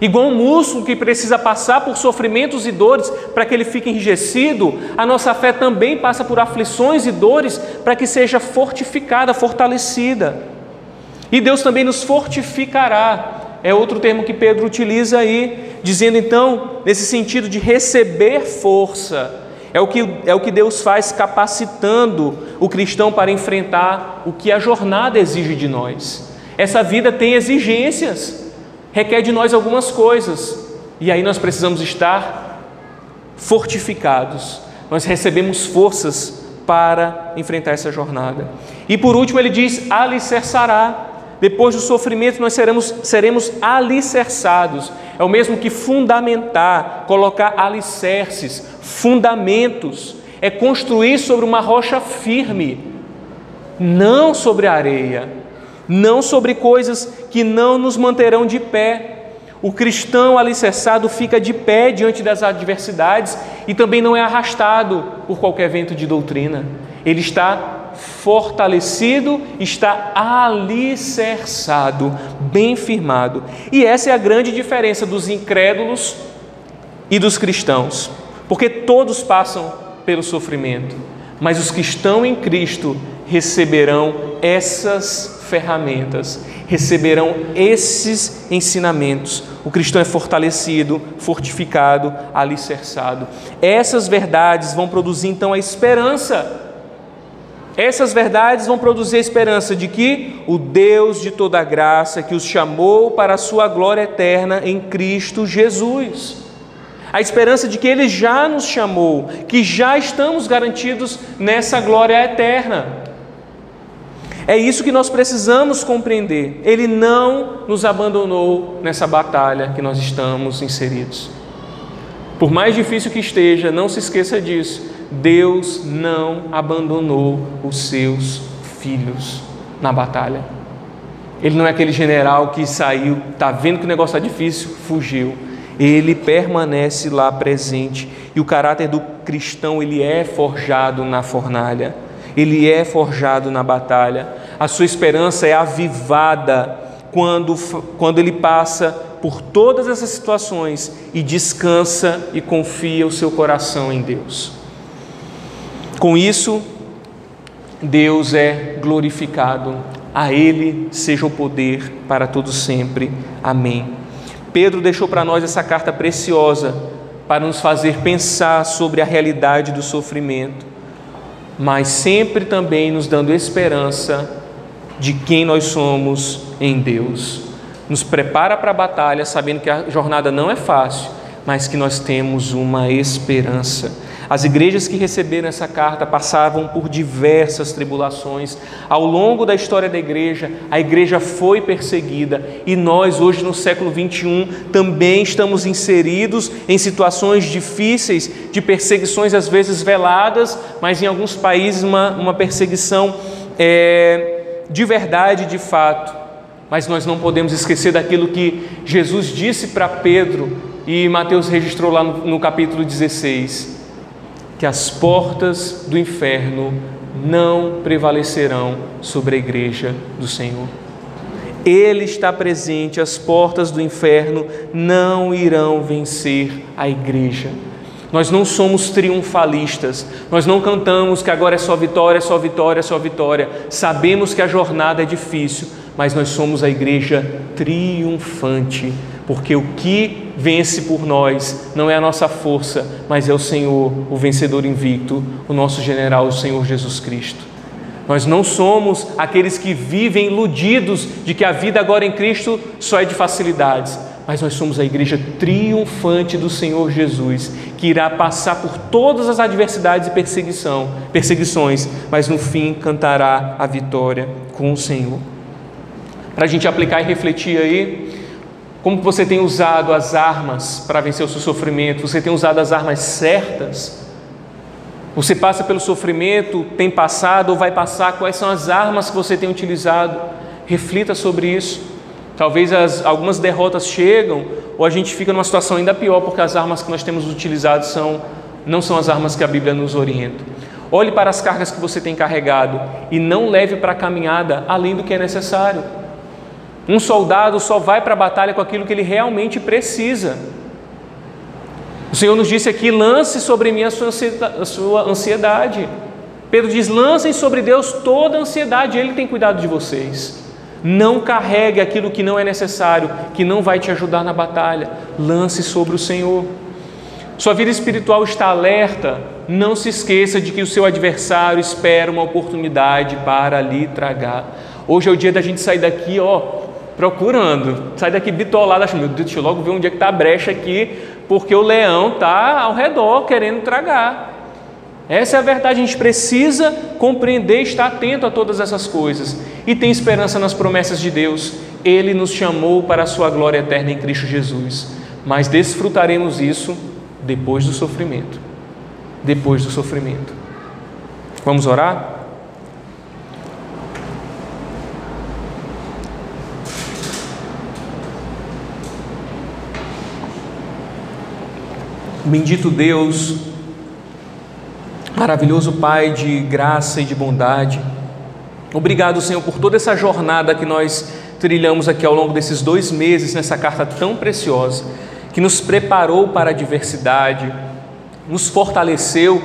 Igual um músculo que precisa passar por sofrimentos e dores para que ele fique enrijecido, a nossa fé também passa por aflições e dores para que seja fortificada, fortalecida. E Deus também nos fortificará. É outro termo que Pedro utiliza aí, dizendo então, nesse sentido de receber força. É o que Deus faz capacitando o cristão para enfrentar o que a jornada exige de nós. Essa vida tem exigências, requer de nós algumas coisas, e aí nós precisamos estar fortificados. Nós recebemos forças para enfrentar essa jornada. E por último ele diz, alicerçará. Depois do sofrimento nós seremos alicerçados. É o mesmo que fundamentar, colocar alicerces, fundamentos. É construir sobre uma rocha firme, não sobre areia, não sobre coisas que não nos manterão de pé. O cristão alicerçado fica de pé diante das adversidades e também não é arrastado por qualquer vento de doutrina. Ele está fortalecido, está alicerçado, bem firmado. E essa é a grande diferença dos incrédulos e dos cristãos, porque todos passam pelo sofrimento, mas os que estão em Cristo receberão essas ferramentas, receberão esses ensinamentos. O cristão é fortalecido, fortificado, alicerçado. Essas verdades vão produzir então a esperança. Essas verdades vão produzir a esperança de que o Deus de toda graça, que os chamou para a sua glória eterna em Cristo Jesus. A esperança de que Ele já nos chamou, que já estamos garantidos nessa glória eterna. É isso que nós precisamos compreender. Ele não nos abandonou nessa batalha que nós estamos inseridos. Por mais difícil que esteja, não se esqueça disso. Deus não abandonou os seus filhos na batalha. Ele não é aquele general que saiu, está vendo que o negócio está difícil, fugiu. Ele permanece lá presente. E o caráter do cristão, ele é forjado na fornalha. Ele é forjado na batalha. A sua esperança é avivada quando ele passa por todas essas situações e descansa e confia o seu coração em Deus. Com isso, Deus é glorificado. A Ele seja o poder para todos sempre. Amém. Pedro deixou para nós essa carta preciosa para nos fazer pensar sobre a realidade do sofrimento, mas sempre também nos dando esperança de quem nós somos em Deus. Nos prepara para a batalha, sabendo que a jornada não é fácil, mas que nós temos uma esperança. As igrejas que receberam essa carta passavam por diversas tribulações. Ao longo da história da igreja, a igreja foi perseguida e nós, hoje no século 21, também estamos inseridos em situações difíceis, de perseguições às vezes veladas, mas em alguns países uma perseguição de verdade, de fato. Mas nós não podemos esquecer daquilo que Jesus disse para Pedro e Mateus registrou lá no capítulo 16, que as portas do inferno não prevalecerão sobre a igreja do Senhor. Ele está presente, as portas do inferno não irão vencer a igreja. Nós não somos triunfalistas, nós não cantamos que agora é só vitória, só vitória, só vitória. Sabemos que a jornada é difícil, mas nós somos a igreja triunfante, porque o que vence por nós não é a nossa força, mas é o Senhor, o vencedor invicto, o nosso general, o Senhor Jesus Cristo. Nós não somos aqueles que vivem iludidos de que a vida agora em Cristo só é de facilidades, mas nós somos a igreja triunfante do Senhor Jesus, que irá passar por todas as adversidades e perseguições, mas no fim cantará a vitória com o Senhor. Para a gente aplicar e refletir aí, como você tem usado as armas para vencer o seu sofrimento? Você tem usado as armas certas? Você passa pelo sofrimento, tem passado ou vai passar? Quais são as armas que você tem utilizado? Reflita sobre isso. Talvez algumas derrotas chegam ou a gente fica numa situação ainda pior porque as armas que nós temos utilizado não são as armas que a Bíblia nos orienta. Olhe para as cargas que você tem carregado e não leve para a caminhada além do que é necessário. Um soldado só vai para a batalha com aquilo que ele realmente precisa. O Senhor nos disse aqui: lance sobre mim a sua ansiedade. Pedro diz: lancem sobre Deus toda a ansiedade, Ele tem cuidado de vocês. Não carregue aquilo que não é necessário, que não vai te ajudar na batalha. Lance sobre o Senhor. Sua vida espiritual está alerta. Não se esqueça de que o seu adversário espera uma oportunidade para lhe tragar. Hoje é o dia da gente sair daqui, procurando. Sai daqui bitolado, achando: meu Deus, deixa eu logo ver onde é que está a brecha aqui, porque o leão está ao redor querendo tragar. Essa é a verdade. A gente precisa compreender, estar atento a todas essas coisas e ter esperança nas promessas de Deus. Ele nos chamou para a sua glória eterna em Cristo Jesus, mas desfrutaremos isso depois do sofrimento. Depois do sofrimento. Vamos orar? Bendito Deus, maravilhoso Pai de graça e de bondade, obrigado, Senhor, por toda essa jornada que nós trilhamos aqui ao longo desses 2 meses, nessa carta tão preciosa, que nos preparou para a adversidade, nos fortaleceu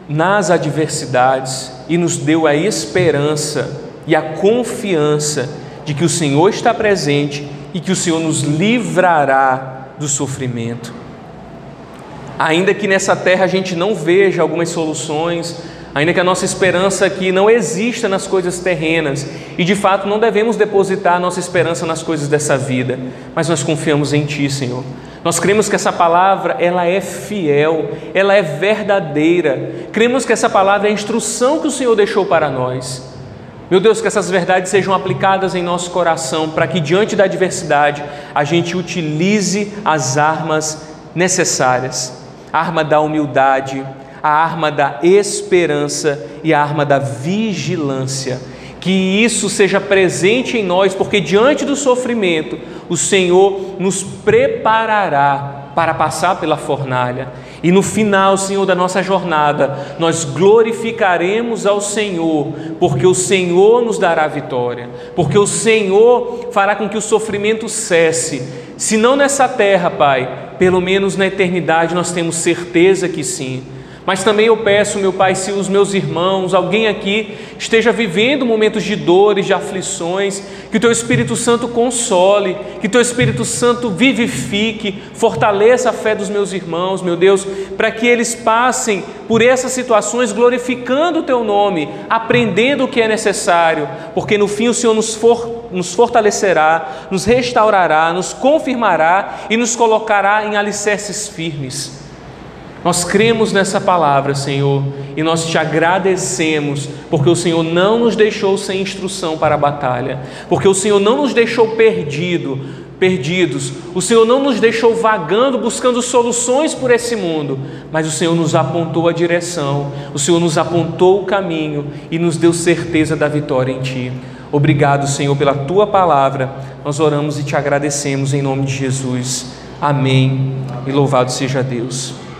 nas adversidades e nos deu a esperança e a confiança de que o Senhor está presente e que o Senhor nos livrará do sofrimento. Ainda que nessa terra a gente não veja algumas soluções, ainda que a nossa esperança aqui não exista nas coisas terrenas, e de fato não devemos depositar a nossa esperança nas coisas dessa vida, mas nós confiamos em Ti, Senhor. Nós cremos que essa palavra, ela é fiel, ela é verdadeira. Cremos que essa palavra é a instrução que o Senhor deixou para nós. Meu Deus, que essas verdades sejam aplicadas em nosso coração, para que diante da adversidade a gente utilize as armas necessárias, a arma da humildade, a arma da esperança e a arma da vigilância. Que isso seja presente em nós, porque diante do sofrimento o Senhor nos preparará para passar pela fornalha. E no final, Senhor, da nossa jornada, nós glorificaremos ao Senhor, porque o Senhor nos dará vitória, porque o Senhor fará com que o sofrimento cesse. Se não nessa terra, Pai, pelo menos na eternidade nós temos certeza que sim. Mas também eu peço, meu Pai, se os meus irmãos, alguém aqui esteja vivendo momentos de dores, de aflições, que o Teu Espírito Santo console, que o Teu Espírito Santo vivifique, fortaleça a fé dos meus irmãos, meu Deus, para que eles passem por essas situações glorificando o Teu nome, aprendendo o que é necessário, porque no fim o Senhor nos fortalecerá, nos restaurará, nos confirmará e nos colocará em alicerces firmes. Nós cremos nessa palavra, Senhor, e nós Te agradecemos, porque o Senhor não nos deixou sem instrução para a batalha, porque o Senhor não nos deixou perdidos, o Senhor não nos deixou vagando, buscando soluções por esse mundo, mas o Senhor nos apontou a direção, o Senhor nos apontou o caminho e nos deu certeza da vitória em Ti. Obrigado, Senhor, pela Tua palavra, nós oramos e Te agradecemos em nome de Jesus. Amém. E louvado seja Deus.